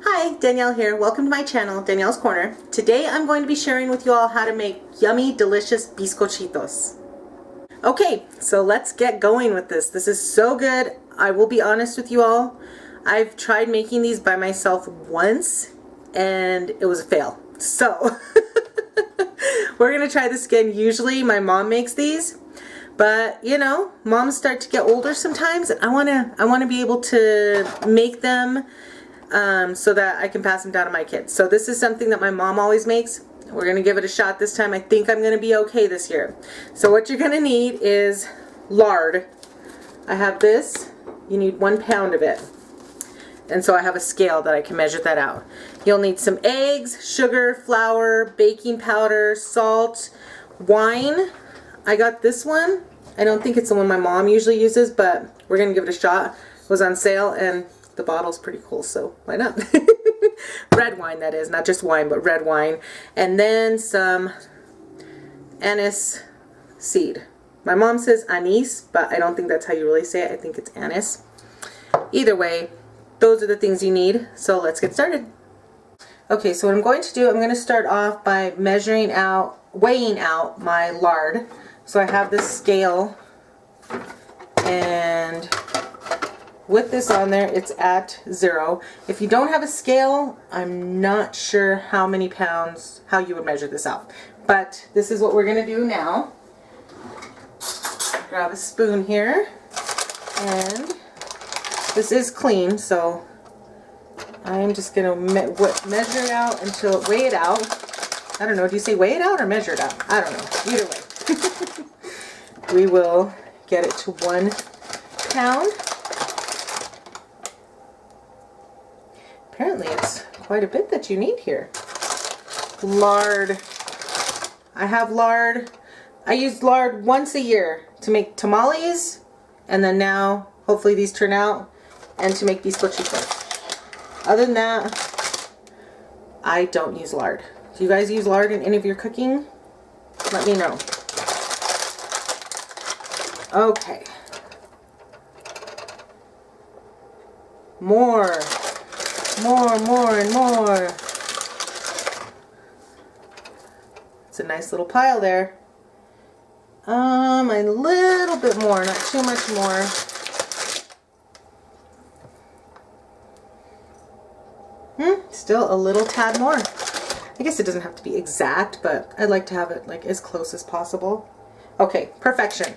Hi, Danielle here. Welcome to my channel, Danielle's Corner. Today I'm going to be sharing with you all how to make yummy, delicious Biscochitos. Okay, so let's get going with this. This is so good. I will be honest with you all. I've tried making these by myself once and it was a fail. So we're going to try this again. Usually my mom makes these, but you know, moms start to get older sometimes and I want to be able to make them so that I can pass them down to my kids. So this is something that my mom always makes. We're going to give it a shot this time. I think I'm going to be okay this year. So what you're going to need is lard. I have this. You need 1 pound of it. And so I have a scale that I can measure that out. You'll need some eggs, sugar, flour, baking powder, salt, wine. I got this one. I don't think it's the one my mom usually uses, but we're going to give it a shot. It was on sale and the bottle's pretty cool, so why not? Red wine, that is, not just wine, but red wine. And then some Anise Seed. My mom says anise, but I don't think that's how you really say it. I think it's anise. Either way, those are the things you need, so let's get started. Okay, so what I'm going to do, I'm going to start off by weighing out my lard. So I have this scale, and with this on there, it's at 0. If you don't have a scale, I'm not sure how many pounds, how you would measure this out. But this is what we're going to do now. Grab a spoon here, and this is clean, so I'm just going to measure it out until, weigh it out. I don't know, do you say weigh it out or measure it out? I don't know, either way. We will get it to 1 pound. Apparently it's quite a bit that you need here. Lard. I have lard. I use lard once a year to make tamales, and then now hopefully these turn out, and to make biscochitos. Other than that, I don't use lard. Do you guys use lard in any of your cooking? Let me know. Okay. More and more. It's a nice little pile there. A little bit more, not too much more. Still a little tad more. I guess it doesn't have to be exact, but I like to have it like as close as possible. Okay, perfection.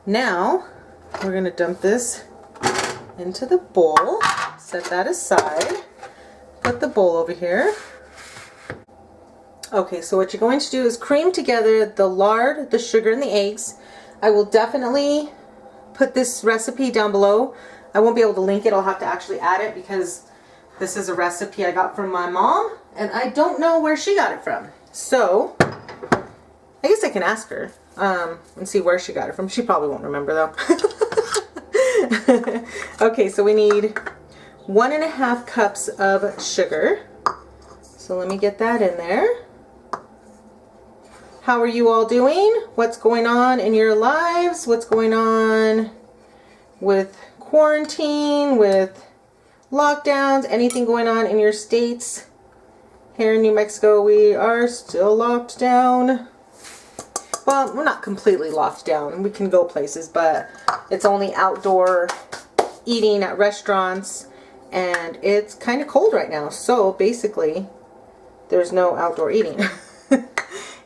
Now we're gonna dump this into the bowl. Set that aside. Put the bowl over here. Okay, so what you're going to do is cream together the lard, the sugar, and the eggs. I will definitely put this recipe down below. I won't be able to link it. I'll have to actually add it because this is a recipe I got from my mom, and I don't know where she got it from. So I guess I can ask her and see where she got it from. She probably won't remember though. Okay, so we need 1.5 cups of sugar. So let me get that in there. How are you all doing? What's going on in your lives? What's going on with quarantine, with lockdowns, anything going on in your states? Here in New Mexico, we are still locked down. Well, we're not completely locked down. We can go places, but it's only outdoor eating at restaurants, and it's kind of cold right now. So basically, there's no outdoor eating,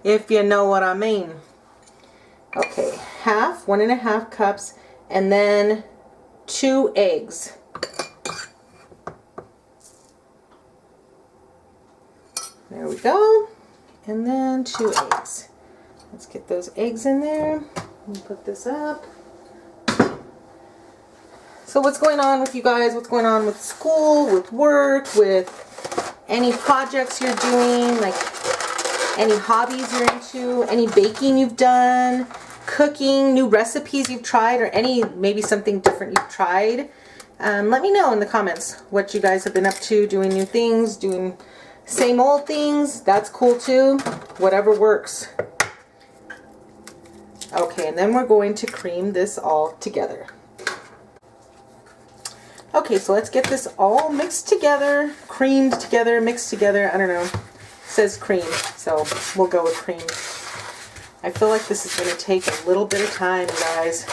if you know what I mean. Okay, 1.5 cups, and then 2 eggs. There we go. And then 2 eggs. Let's get those eggs in there and put this up. So what's going on with you guys? What's going on with school, with work, with any projects you're doing, like any hobbies you're into, any baking you've done, cooking, new recipes you've tried, or any maybe something different you've tried? Let me know in the comments what you guys have been up to, doing new things, doing same old things. That's cool too. Whatever works. Okay, and then we're going to cream this all together. Okay, so let's get this all mixed together, creamed together, mixed together. I don't know. It says cream, so we'll go with cream. I feel like this is going to take a little bit of time, guys.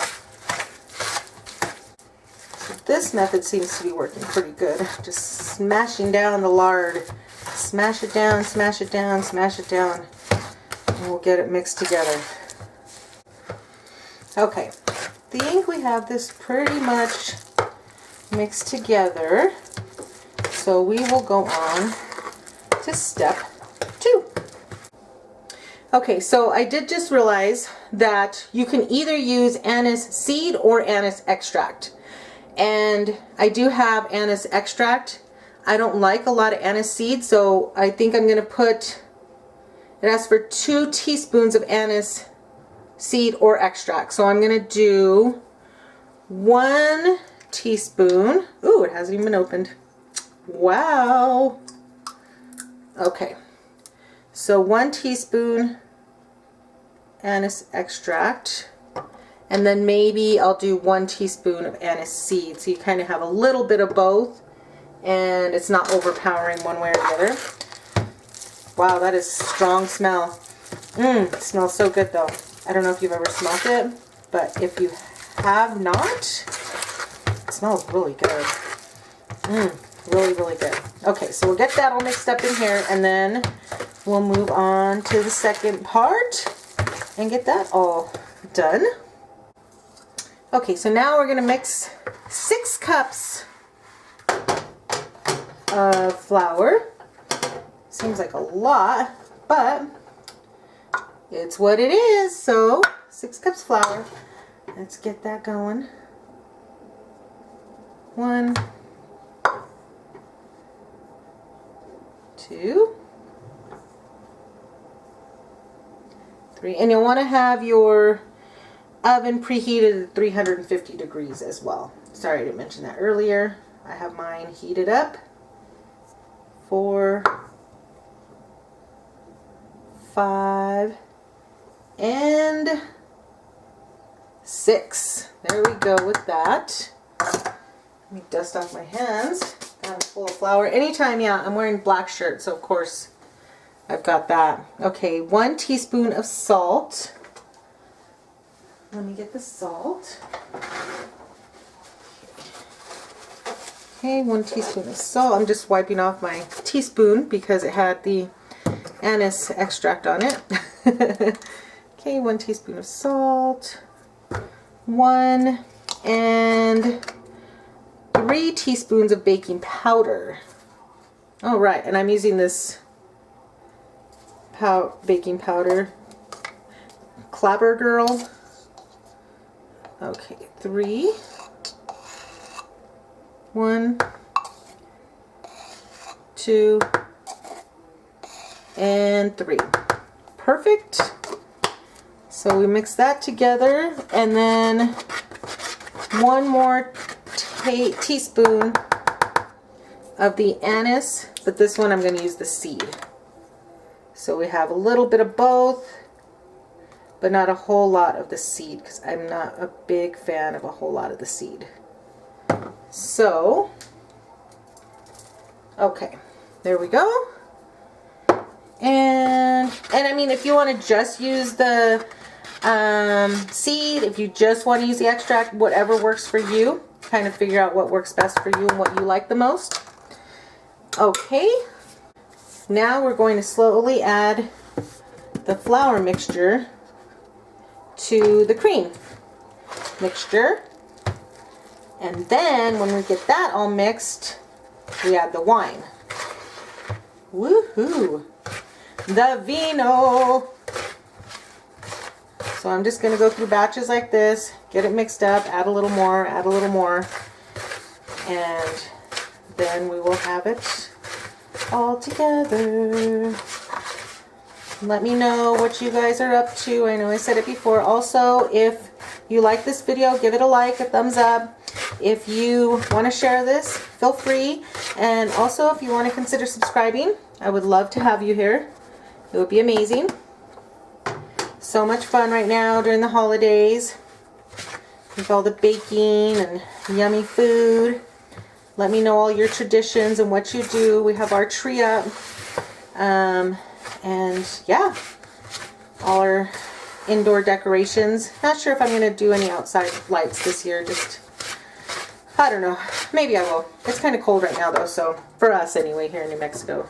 So this method seems to be working pretty good. Just smashing down the lard. Smash it down, smash it down, smash it down. And we'll get it mixed together. Okay, I think we have this pretty much mixed together. So we will go on to step 2. Okay, so I did just realize that you can either use Anise Seed or Anise Extract. And I do have Anise Extract. I don't like a lot of Anise Seed, so I think I'm going to put, it asks for 2 teaspoons of Anise Seed or Extract. So I'm going to do 1 teaspoon. Ooh, it hasn't even been opened. Wow. Okay. So 1 teaspoon Anise Extract, and then maybe I'll do 1 teaspoon of Anise Seed, so you kind of have a little bit of both, and it's not overpowering one way or the other. Wow, that is strong smell. It smells so good though. I don't know if you've ever smelled it, but if you have not, it smells really good. Really, really good. Okay, so we'll get that all mixed up in here, and then we'll move on to the second part and get that all done. Okay, so now we're going to mix 6 cups of flour. Seems like a lot, but it's what it is. So 6 cups flour. Let's get that going. 1, 2, 3, and you'll want to have your oven preheated at 350 degrees as well. Sorry I didn't mention that earlier. I have mine heated up. 4, 5, and 6. There we go with that. Let me dust off my hands. I'm full of flour. Anytime, yeah, I'm wearing black shirt, so of course I've got that. Okay, 1 teaspoon of salt. Let me get the salt. Okay, 1 teaspoon of salt. I'm just wiping off my teaspoon because it had the anise extract on it. Okay, 1 teaspoon of salt. 1 and 3 teaspoons of baking powder. Oh, right, and I'm using this baking powder, Clabber Girl. Okay, 3. 1, 2, and 3. Perfect. So we mix that together, and then 1 more teaspoon of the anise, but this one I'm going to use the seed. So we have a little bit of both, but not a whole lot of the seed, because I'm not a big fan of a whole lot of the seed. So, okay, there we go. And I mean, if you want to just use the seed, if you just want to use the extract, whatever works for you, kind of figure out what works best for you and what you like the most. Okay, now we're going to slowly add the flour mixture to the cream mixture, and then when we get that all mixed, we add the wine. Woohoo! The vino! So I'm just going to go through batches like this, get it mixed up, add a little more, and then we will have it all together. Let me know what you guys are up to. I know I said it before. Also, if you like this video, give it a like, a thumbs up. If you want to share this, feel free. And also, if you want to consider subscribing, I would love to have you here. It would be amazing. So much fun right now during the holidays with all the baking and yummy food. Let me know all your traditions and what you do. We have our tree up. And yeah, all our indoor decorations. Not sure if I'm going to do any outside lights this year. Just, I don't know. Maybe I will. It's kind of cold right now though, so for us anyway here in New Mexico.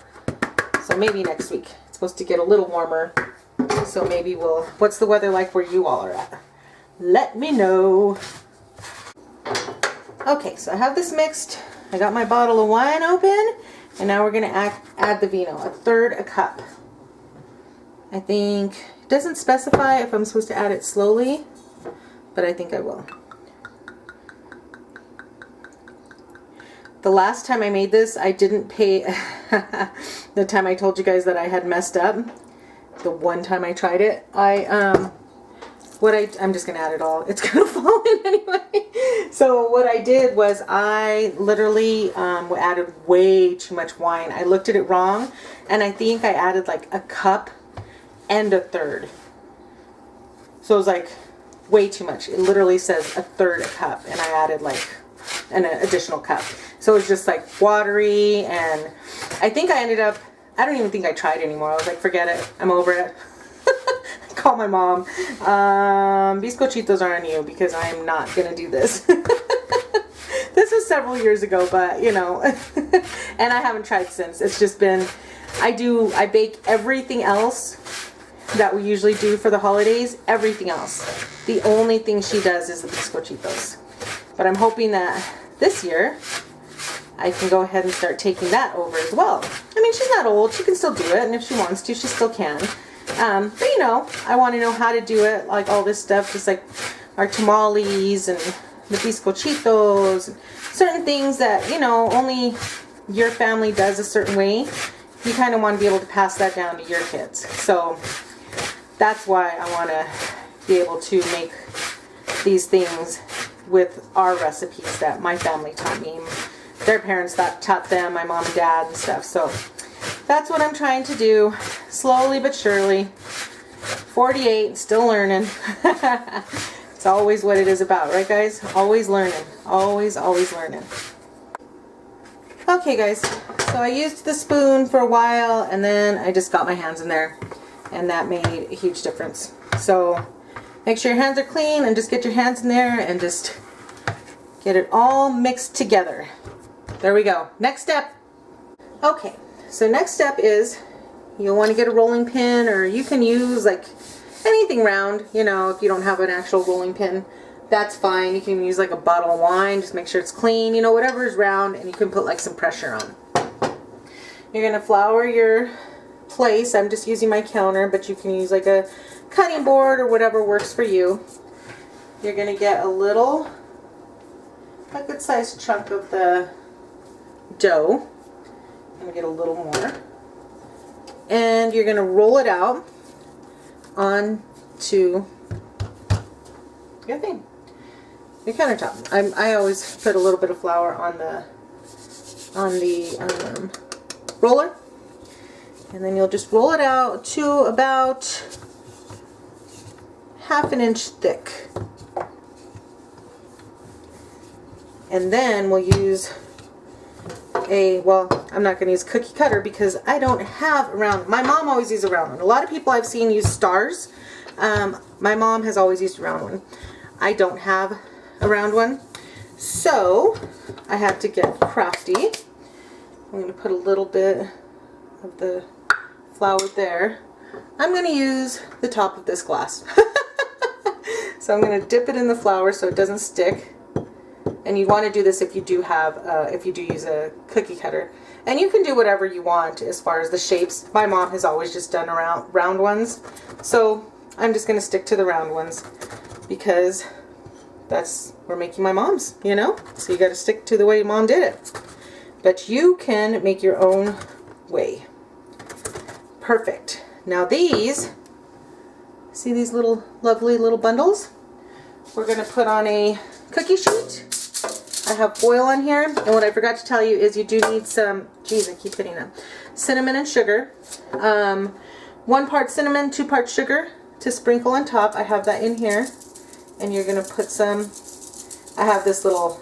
So maybe next week. It's supposed to get a little warmer. So maybe we'll... What's the weather like where you all are at? Let me know. Okay, so I have this mixed. I got my bottle of wine open. And now we're going to add the vino. 1/3 cup. I think... It doesn't specify if I'm supposed to add it slowly. But I think I will. The last time I made this, I didn't pay... the time I told you guys that I had messed up. The one time I tried it, I'm just gonna add it all. It's gonna fall in anyway. So what I did was I literally added way too much wine. I looked at it wrong, and I think I added like 1 cup and 1/3. So it was like way too much. It literally says 1/3 cup, and I added like an additional cup. So it was just like watery, and I think I ended up, I don't even think I tried anymore. I was like, forget it. I'm over it. Call my mom. Biscochitos are on you because I'm not going to do this. This was several years ago, but you know, and I haven't tried since. It's just been, I bake everything else that we usually do for the holidays. Everything else. The only thing she does is the Biscochitos. But I'm hoping that this year I can go ahead and start taking that over as well. I mean, she's not old. She can still do it. And if she wants to, she still can. But you know, I want to know how to do it. Like all this stuff, just like our tamales and the Biscochitos. Certain things that, you know, only your family does a certain way. You kind of want to be able to pass that down to your kids. So that's why I want to be able to make these things with our recipes that my family taught me. Their parents taught them, my mom and dad and stuff. So that's what I'm trying to do, slowly but surely. 48, still learning. It's always what it is about, right guys? Always learning. Always learning. Okay guys, so I used the spoon for a while, and then I just got my hands in there, and that made a huge difference. So make sure your hands are clean, and just get your hands in there and just get it all mixed together. There we go. Next step. Okay, so next step is you'll want to get a rolling pin, or you can use like anything round, you know, if you don't have an actual rolling pin, that's fine. You can use like a bottle of wine, just make sure it's clean, you know, whatever is round, and you can put like some pressure on. You're going to flour your place. I'm just using my counter, but you can use like a cutting board or whatever works for you. You're going to get a good sized chunk of the dough. I'm going to get a little more. And you're going to roll it out onto your thing, your countertop. I always put a little bit of flour on the roller, and then you'll just roll it out to about 1/2 inch thick. And then we'll use I'm not going to use cookie cutter because I don't have a round. My mom always used a round one. A lot of people I've seen use stars. My mom has always used a round one. I don't have a round one, so I had to get crafty. I'm going to put a little bit of the flour there. I'm going to use the top of this glass. So I'm going to dip it in the flour so it doesn't stick. And you want to do this if you do use a cookie cutter. And you can do whatever you want as far as the shapes. My mom has always just done round ones. So I'm just going to stick to the round ones because we're making my mom's, you know? So you got to stick to the way mom did it. But you can make your own way. Perfect. Now these, see these little lovely little bundles? We're going to put on a cookie sheet. I have foil on here, and what I forgot to tell you is you do need some, geez, I keep hitting them, cinnamon and sugar. 1 part cinnamon, 2 parts sugar to sprinkle on top. I have that in here, and you're going to put some, I have this little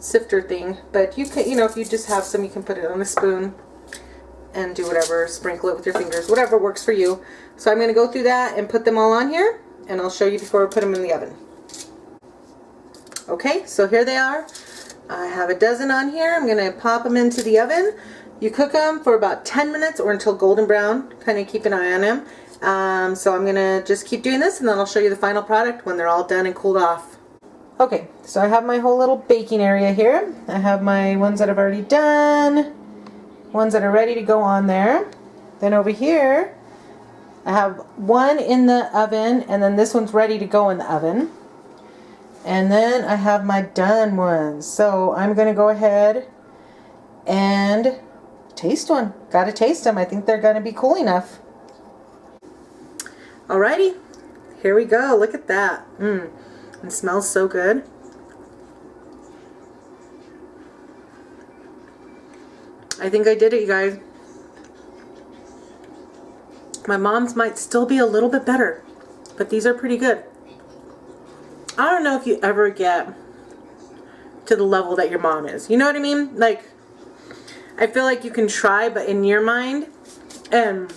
sifter thing, but you can, you know, if you just have some, you can put it on a spoon and do whatever, sprinkle it with your fingers, whatever works for you. So I'm going to go through that and put them all on here, and I'll show you before I put them in the oven. Okay, so here they are. I have a dozen on here. I'm going to pop them into the oven. You cook them for about 10 minutes or until golden brown. Kind of keep an eye on them. So I'm going to just keep doing this, and then I'll show you the final product when they're all done and cooled off. Okay, so I have my whole little baking area here. I have my ones that I've already done, ones that are ready to go on there. Then over here, I have one in the oven, and then this one's ready to go in the oven. And then I have my done ones. So I'm going to go ahead and taste one. Got to taste them. I think they're going to be cool enough. Alrighty, here we go. Look at that. It smells so good. I think I did it, you guys. My mom's might still be a little bit better, but these are pretty good. I don't know if you ever get to the level that your mom is. You know what I mean? Like, I feel like you can try, but in your mind, and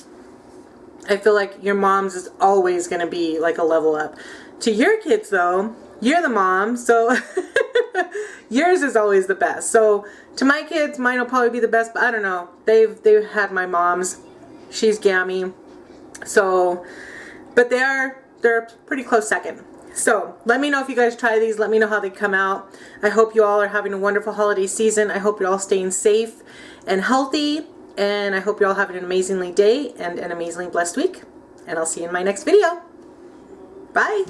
I feel like your mom's is always going to be like a level up. To your kids though, you're the mom, so yours is always the best. So to my kids, mine will probably be the best, but I don't know. They've had my mom's. She's gammy. So, but they're a pretty close second. So let me know if you guys try these. Let me know how they come out. I hope you all are having a wonderful holiday season. I hope you're all staying safe and healthy. And I hope you're all having an amazingly day and an amazingly blessed week. And I'll see you in my next video. Bye.